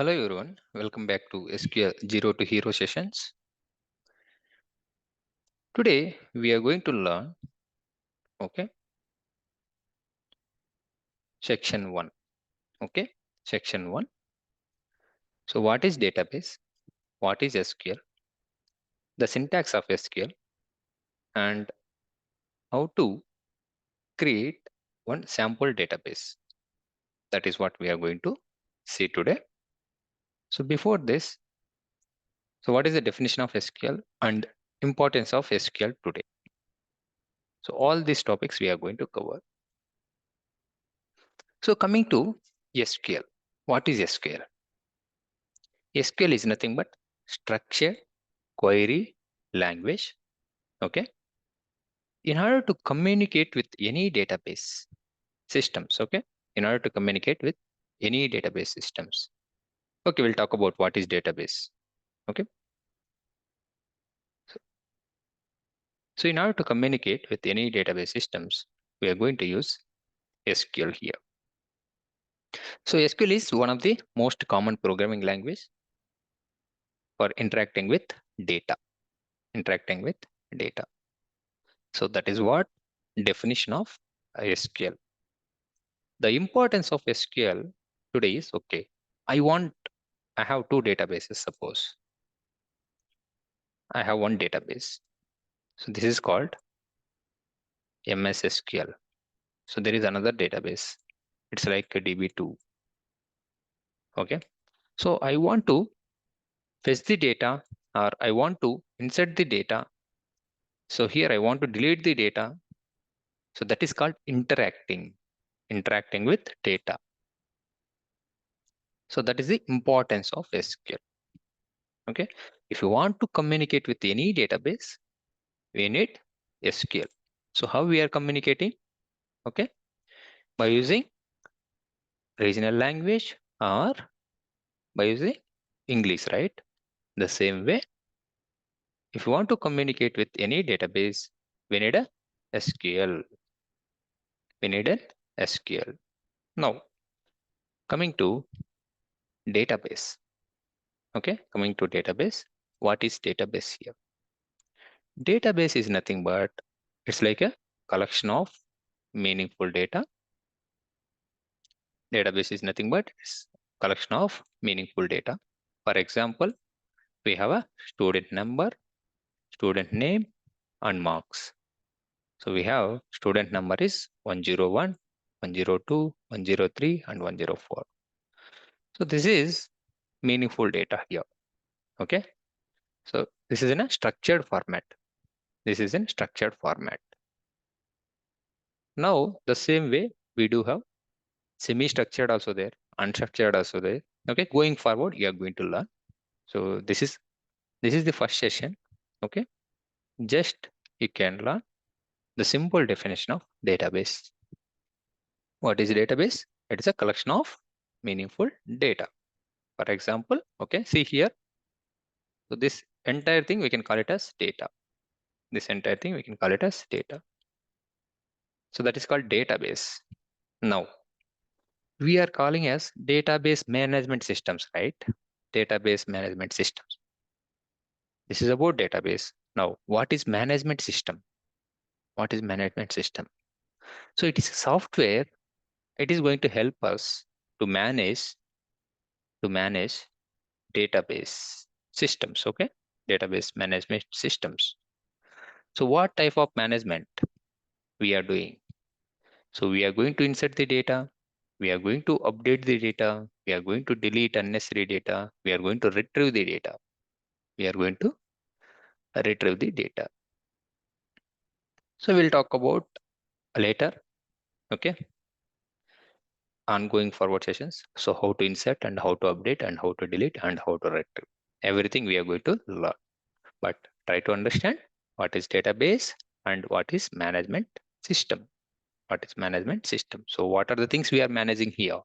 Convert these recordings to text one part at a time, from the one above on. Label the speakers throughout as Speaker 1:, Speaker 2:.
Speaker 1: Hello everyone, welcome back to SQL Zero to Hero sessions. Today we are going to learn, okay, section 1, okay, section 1. So what is database, what is SQL, the syntax of SQL, and how to create one sample database. That is what we are going to see today. So before this, so what is the definition of SQL and importance of SQL today? So all these topics we are going to cover. So coming to SQL, what is SQL? SQL is nothing but structured query language. Okay. In order to communicate with any database systems. Okay. In order to communicate with any database systems. Okay. We'll talk about what is database. Okay. So in order to communicate with any database systems, we are going to use SQL here. So SQL is one of the most common programming language for interacting with data. Interacting with data. So that is what definition of SQL. The importance of SQL today is, okay, I have two databases, suppose. I have one database. So this is called MS SQL. So there is another database. It's like a DB2. Okay. So I want to fetch the data or I want to insert the data. So here I want to delete the data. So that is called interacting with data. So that is the importance of SQL. Okay. If you want to communicate with any database, we need SQL. So how we are communicating? Okay. By using regional language or by using English, right? The same way, if you want to communicate with any database, we need a SQL. We need an SQL. Now, coming to database. Okay, coming to database. What is database here? Database is nothing but it's like a collection of meaningful data. Database is nothing but it's collection of meaningful data. For example, we have a student number, student name, and marks. So we have student number is 101, 102, 103, and 104. So this is meaningful data here. Okay. So this is in a structured format. This is in structured format. Now the same way we do have semi-structured also there, unstructured also there. Okay. Going forward, you are going to learn. So this is the first session. Okay. Just you can learn the simple definition of database. What is a database? It is a collection of meaningful data. For example, okay, see here. So this entire thing we can call it as data. This entire thing we can call it as data. So that is called database. Now, we are calling as database management systems, right? Database management systems. This is about database. Now, what is management system? What is management system? So it is a software. It is going to help us to manage database systems. Okay, database management systems. So what type of management we are doing? So we are going to insert the data, we are going to update the data, we are going to delete unnecessary data, we are going to retrieve the data. We are going to retrieve the data. So we'll talk about later, okay, ongoing forward sessions. So how to insert and how to update and how to delete and how to retrieve. Everything we are going to learn. But try to understand what is database and what is management system. What is management system? So what are the things we are managing here?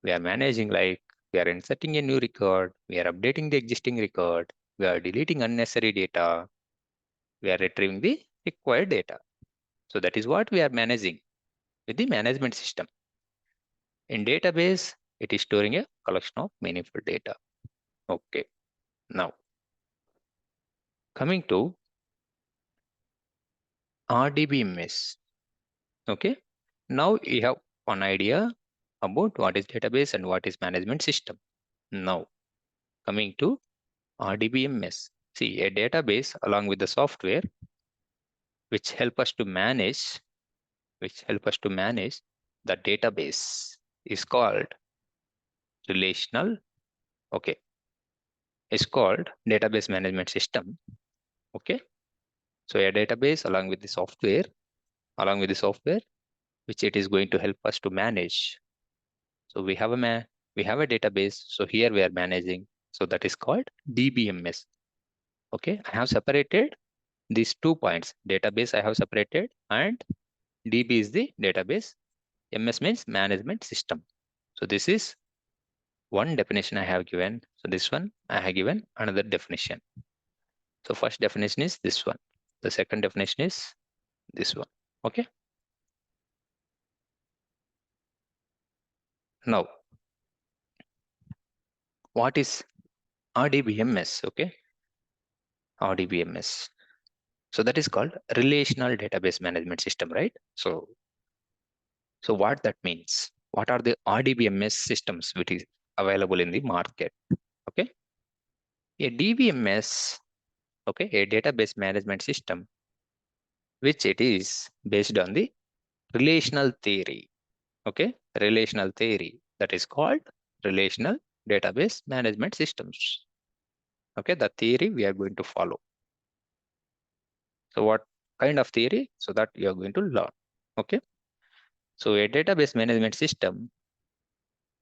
Speaker 1: We are managing like we are inserting a new record, we are updating the existing record, we are deleting unnecessary data, we are retrieving the required data. So that is what we are managing with the management system. In database, It is storing a collection of meaningful data. Okay. Now, coming to RDBMS. Okay. Now you have one idea about what is database and what is management system. Now, coming to RDBMS. See, a database along with the software which help us to manage, the database is called relational. Okay, it's called database management system. Okay, so a database along with the software which it is going to help us to manage. So we have a database. So here we are managing. So that is called DBMS. Okay, I have separated these 2 points. Database I have separated, and DB is the database. MS means management system. So this is one definition I have given. So this one I have given another definition. So first definition is this one. The second definition is this one. Okay. Now, what is RDBMS? Okay. RDBMS. So that is called relational database management system, right? So what that means? What are the RDBMS systems which is available in the market? Okay. A DBMS, okay, a database management system, which it is based on the relational theory. Okay, relational theory, that is called relational database management systems. Okay, the theory we are going to follow. So what kind of theory? So that you are going to learn. Okay, so a database management system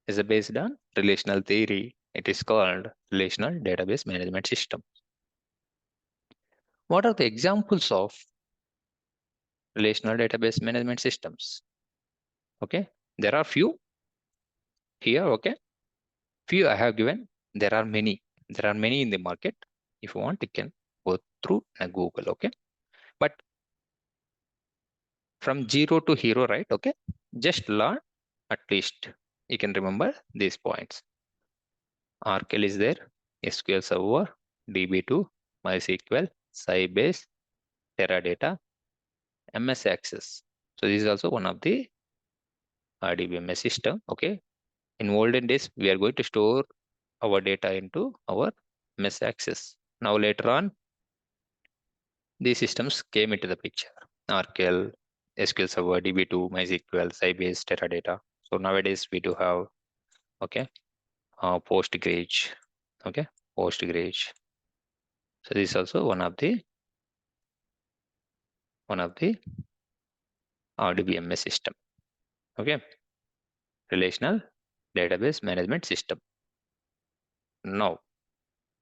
Speaker 1: is based on relational theory. It is called relational database management system. What are the examples of relational database management systems? Okay, there are few here. Okay, few I have given. There are many. There are many in the market. If you want, you can go through and Google. Okay, but from zero to hero, right? Okay, just learn at least. You can remember these points. RQL is there, SQL Server, DB2, MySQL, Sybase, Teradata, MS Access. So this is also one of the RDBMS system. Okay, in olden days, we are going to store our data into our MS Access. Now later on, these systems came into the picture. RQL, SQL Server, DB2, MySQL, Sybase, Teradata. So nowadays we do have, okay, Postgres, okay, Postgres. So this is also one of the RDBMS system. Okay, relational database management system. Now,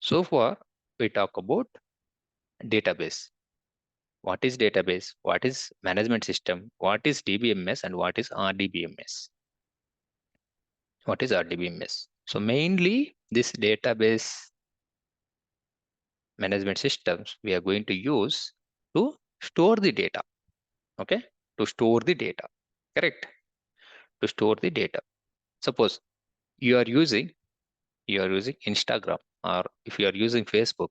Speaker 1: so far we talk about database. What is database? What is management system? What is DBMS and what is RDBMS? What is RDBMS? So mainly this database management systems we are going to use to store the data. Okay, to store the data. Correct. To store the data. Suppose you are using Instagram, or if you are using Facebook.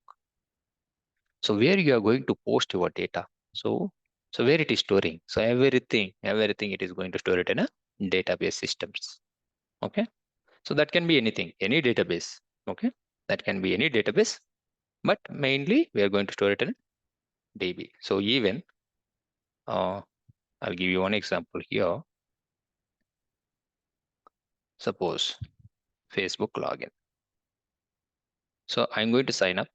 Speaker 1: So where you are going to post your data? So where it is storing? So everything it is going to store it in a database systems. Okay. So that can be anything, any database. Okay. That can be any database, but mainly we are going to store it in DB. So even I'll give you one example here. Suppose Facebook login. So I'm going to sign up.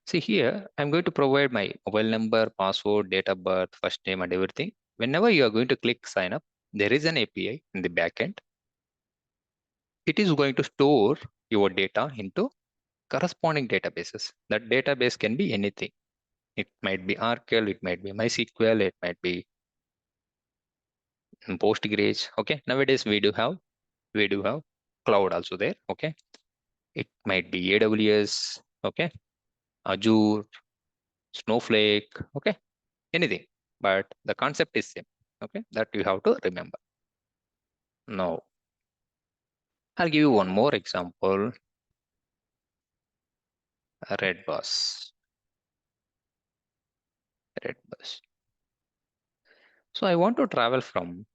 Speaker 1: See here, I'm going to provide my mobile number, password, date of birth, first name, and everything. Whenever you are going to click sign up, there is an API in the backend. It is going to store your data into corresponding databases. That database can be anything. It might be RQL, it might be MySQL, it might be Postgres. Okay, nowadays we do have cloud also there. Okay, it might be AWS. Okay, Azure, Snowflake. Okay, anything, but the concept is same. Okay, that you have to remember. Now, I'll give you one more example. Red bus. Red bus. So I want to travel from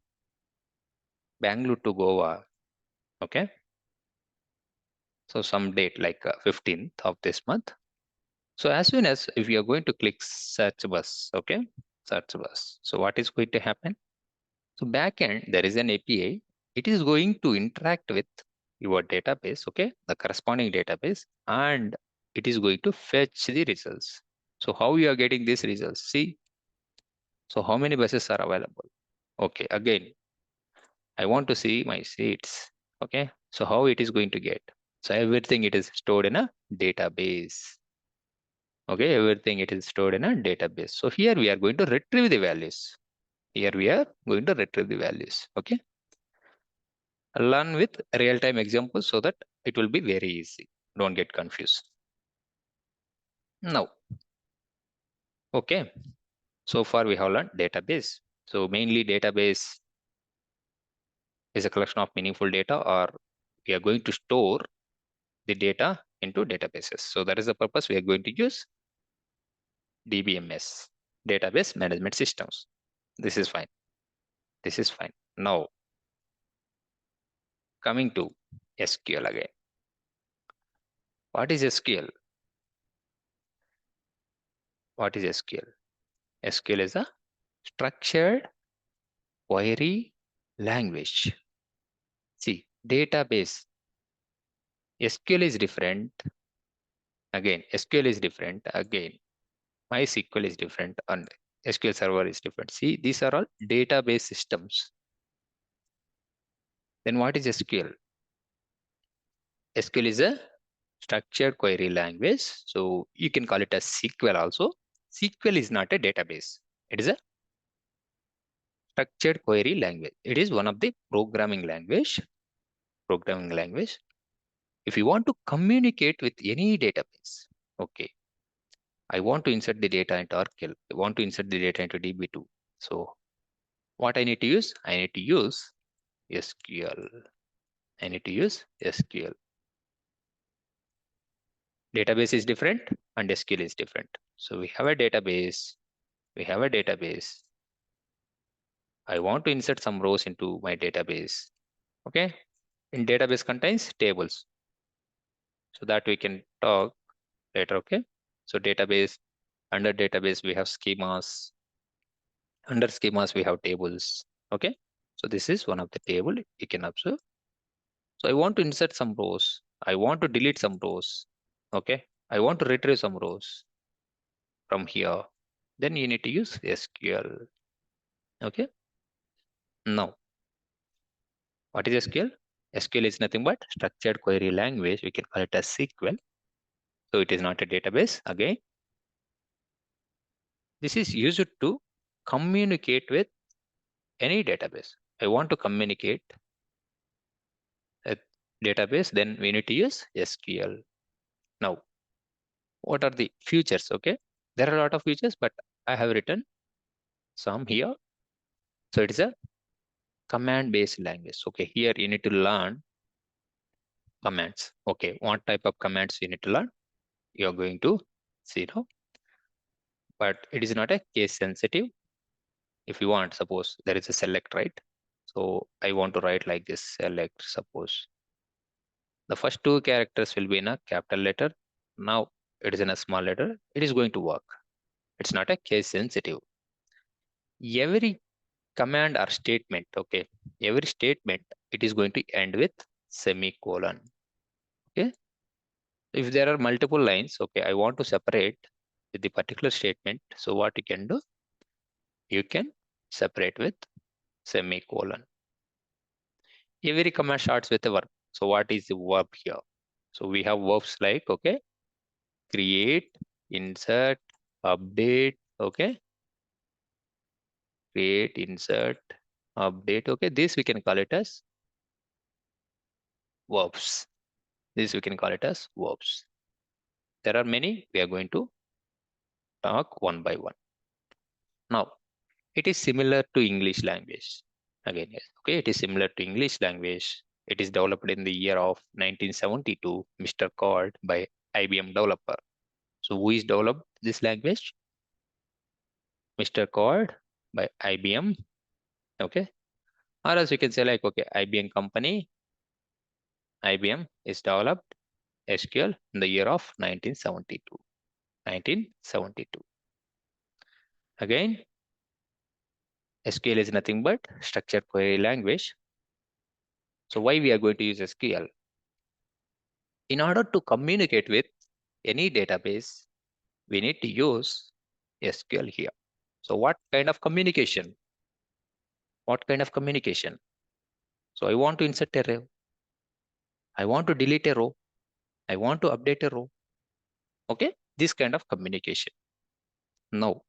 Speaker 1: Bangalore to Goa. Okay. So some date like 15th of this month. So as soon as if you are going to click search bus, okay, search bus. So what is going to happen? So backend, there is an API. It is going to interact with your database, okay, the corresponding database, and it is going to fetch the results. So how you are getting these results? See, so how many buses are available? Okay, again, I want to see my seats. Okay, so how it is going to get? So everything it is stored in a database. Okay, everything it is stored in a database. So here we are going to retrieve the values. Here we are going to retrieve the values. Okay, learn with real-time examples so that it will be very easy. Don't get confused. Now, okay, so far we have learned database. So mainly database is a collection of meaningful data, or we are going to store the data into databases. So that is the purpose we are going to use DBMS, database management systems. This is fine. This is fine. Now, coming to SQL again. What is SQL? What is SQL? SQL is a structured query language. See, database. SQL is different. Again, SQL is different. Again, MySQL is different and SQL Server is different. See, these are all database systems. Then what is SQL? SQL is a structured query language. So you can call it a SQL also. SQL is not a database. It is a structured query language. It is one of the programming language. Programming language. If you want to communicate with any database, okay, I want to insert the data into Oracle. I want to insert the data into DB2. So what I need to use? I need to use SQL. I need to use SQL. Database is different and SQL is different. So we have a database. We have a database. I want to insert some rows into my database. Okay. In database contains tables. So that we can talk later. Okay. So database, under database, we have schemas. Under schemas, we have tables. Okay. So this is one of the table you can observe. So I want to insert some rows. I want to delete some rows. Okay. I want to retrieve some rows from here. Then you need to use SQL. Okay. Now, what is SQL? SQL is nothing but structured query language. We can call it as SQL. So it is not a database. Again, this is used to communicate with any database. I want to communicate a database, then we need to use SQL. Now, what are the features? Okay, there are a lot of features, but I have written some here. So it is a command-based language. Okay, here you need to learn commands. Okay, what type of commands you need to learn? You're going to see now, but it is not a case sensitive. If you want, suppose there is a select, right? So I want to write like this, select, suppose. The first two characters will be in a capital letter. Now it is in a small letter. It is going to work. It's not a case sensitive. Every command or statement, okay, every statement, it is going to end with semicolon. Okay. If there are multiple lines, okay, I want to separate with the particular statement. So what you can do? You can separate with semicolon. Every command starts with a verb. So what is the verb here? So we have verbs like, okay, create, insert, update, okay, create, insert, update, okay. This we can call it as verbs. This we can call it as verbs. There are many. We are going to talk one by one. Now, it is similar to English language. Again, yes, okay, it is similar to English language. It is developed in the year of 1972, Mr. Called by IBM developer. So who is developed this language? Mr. Called by IBM. Okay. Or else you can say like, okay, IBM company, IBM is developed SQL in the year of 1972. 1972. Again, SQL is nothing but structured query language. So why we are going to use SQL? In order to communicate with any database, we need to use SQL here. So what kind of communication? What kind of communication? So I want to insert a row. I want to delete a row. I want to update a row. Okay, this kind of communication. Now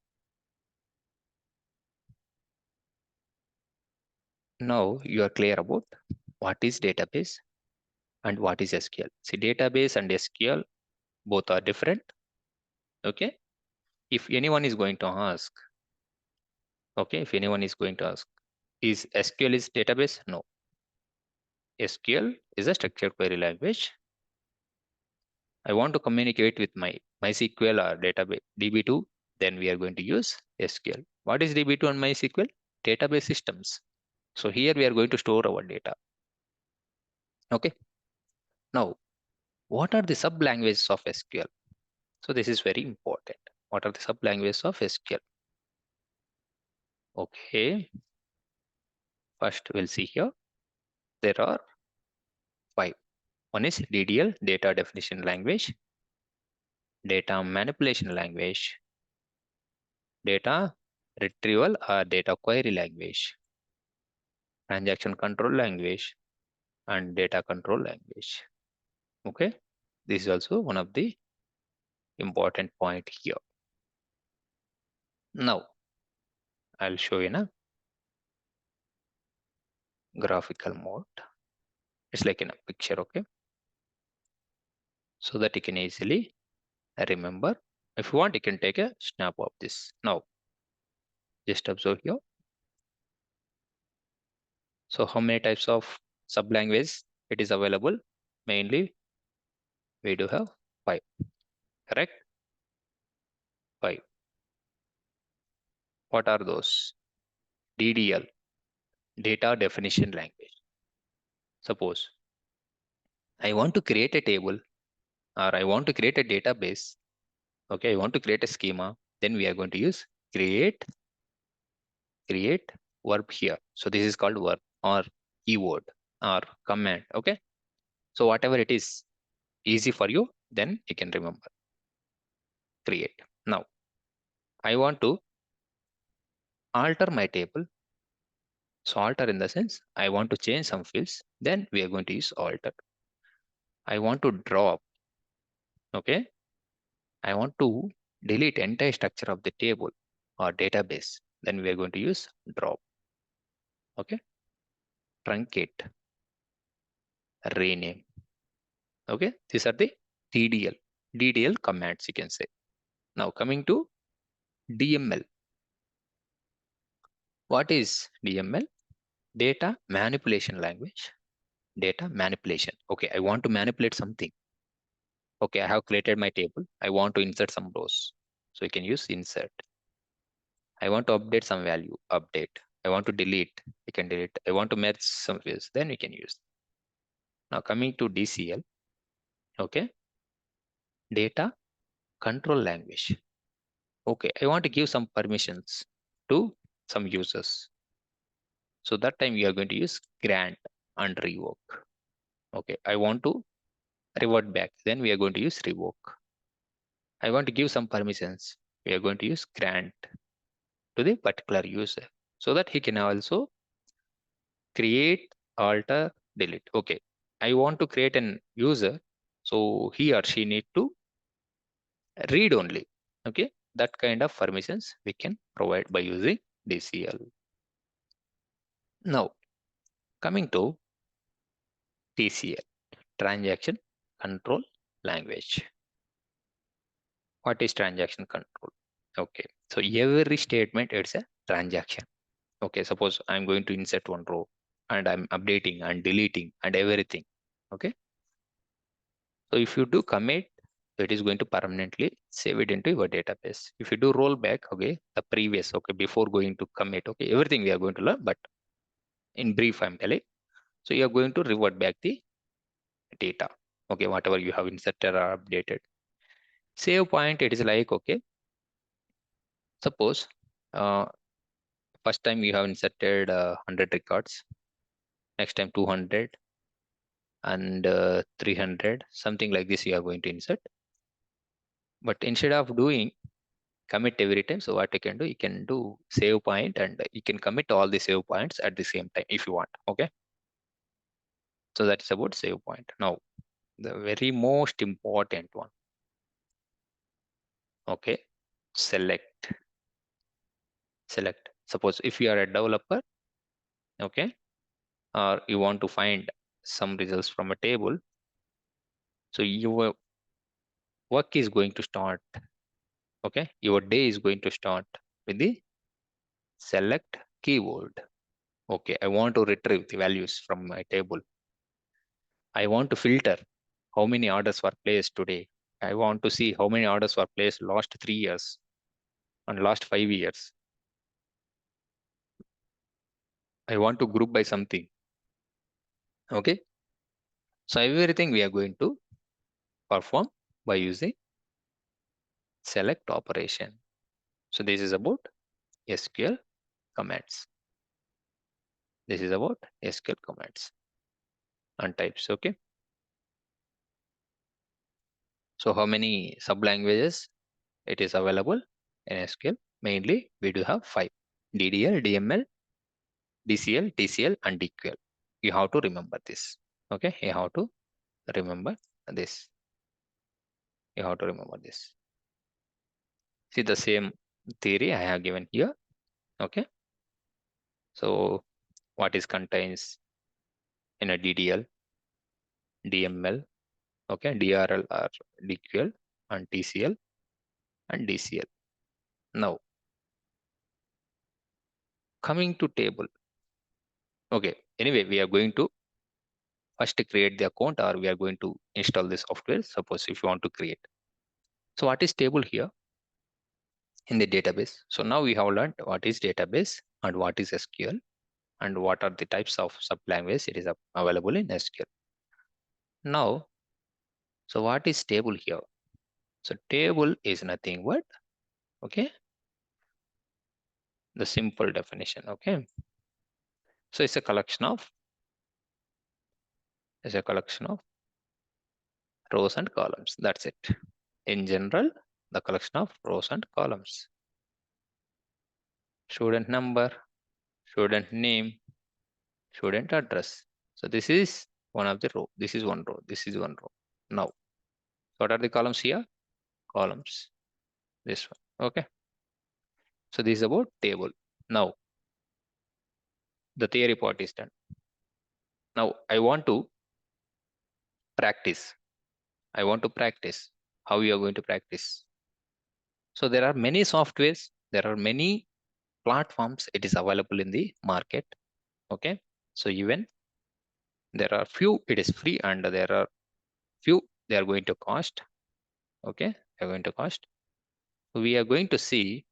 Speaker 1: you are clear about what is database and what is SQL. See, database and SQL both are different. Okay, if anyone is going to ask, if anyone is going to ask, is SQL is database? No, SQL is a structured query language. I want to communicate with my MySQL or database DB2, then we are going to use SQL. What is DB2 and MySQL? Database systems. So here we are going to store our data. Okay. Now, what are the sub languages of SQL? So this is very important. What are the sub languages of SQL? Okay. First, we'll see here. There are 5. One is DDL, data definition language, data manipulation language, data retrieval or data query language, transaction control language, and data control language. Okay, this is also one of the important point here. Now I'll show you in a graphical mode. It's like in a picture. Okay, so that you can easily remember. If you want, you can take a snap of this. Now just observe here. So how many types of sub language it is available? Mainly we do have 5. Correct? 5. What are those? DDL, data definition language. Suppose I want to create a table or I want to create a database. Okay, I want to create a schema. Then we are going to use create verb here. So this is called verb or keyword or command. Okay, so whatever it is easy for you, then you can remember. Create. Now I want to alter my table. So alter in the sense I want to change some fields. Then we are going to use alter. I want to drop. Okay, I want to delete entire structure of the table or database. Then we are going to use drop. Okay, truncate, rename. Okay, these are the DDL commands you can say. Now coming to DML. What is DML? Data manipulation language. Data manipulation. Okay, I want to manipulate something. Okay, I have created my table. I want to insert some rows. So you can use insert. I want to update some value, update. I want to delete, you can delete. I want to merge some fields, then we can use. Now coming to DCL, okay, data control language. Okay, I want to give some permissions to some users. So that time we are going to use grant and revoke. Okay, I want to revert back, then we are going to use revoke. I want to give some permissions. We are going to use grant to the particular user so that he can also create, alter, delete. Okay, I want to create an user, so he or she need to read only. Okay, that kind of permissions we can provide by using DCL. Now coming to TCL, transaction control language. What is transaction control? Okay, so every statement it's a transaction. Okay, suppose I'm going to insert one row. and I'm updating and deleting and everything. Okay. So if you do commit, it is going to permanently save it into your database. If you do rollback, okay, the previous, okay, before going to commit, okay, everything we are going to learn, but in brief, I'm telling. So you are going to revert back the data, okay, whatever you have inserted or updated. Save point, it is like, okay, suppose first time you have inserted 100 records, next time 200 and 300, something like this you are going to insert. But instead of doing commit every time, so what you can do, you can do save point and you can commit all the save points at the same time if you want. Okay. So that's about save point. Now, the very most important one. Okay. Select. Suppose if you are a developer, okay, or you want to find some results from a table, so your work is going to start, okay, your day is going to start with the select keyword. Okay, I want to retrieve the values from my table. I want to filter how many orders were placed today. I want to see how many orders were placed last 3 years and last 5 years. I want to group by something. Okay, so everything we are going to perform by using select operation. So this is about SQL commands. This is about SQL commands and types. Okay. So how many sub languages it is available in SQL? Mainly we do have 5: DDL, DML, DCL, TCL, and DQL. You have to remember this. Okay, you have to remember this. You have to remember this. See the same theory I have given here. Okay, so what is contains in a DDL, DML, okay, DRL or DQL, and TCL and DCL. Now coming to table. Okay, anyway, we are going to first create the account, or we are going to install the software. Suppose if you want to create. So what is table here in the database? So now we have learned what is database and what is SQL and what are the types of sub language it is available in SQL. Now, so what is table here? So table is nothing but, okay, the simple definition. Okay, so it's a collection of rows and columns. That's it. In general, the collection of rows and columns. Student number, student name, student address. So this is one of the row. This is one row. This is one row. Now, what are the columns here? Columns. This one. Okay. So this is about table. Now, the theory part is done. Now, I want to practice. I want to practice. How you are going to practice? So there are many softwares. There are many platforms. It is available in the market. Okay. So even there are few, it is free, and there are few, they are going to cost. Okay. They are going to cost. We are going to see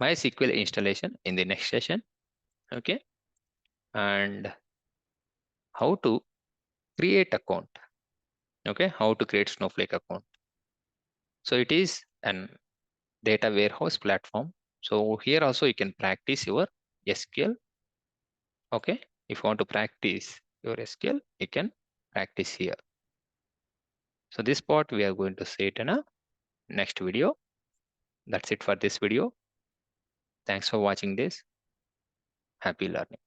Speaker 1: MySQL installation in the next session. Okay. And how to create account. Okay. How to create Snowflake account. So it is an data warehouse platform. So here also you can practice your SQL. Okay. If you want to practice your SQL, you can practice here. So this part we are going to see it in a next video. That's it for this video. Thanks for watching this. Happy learning.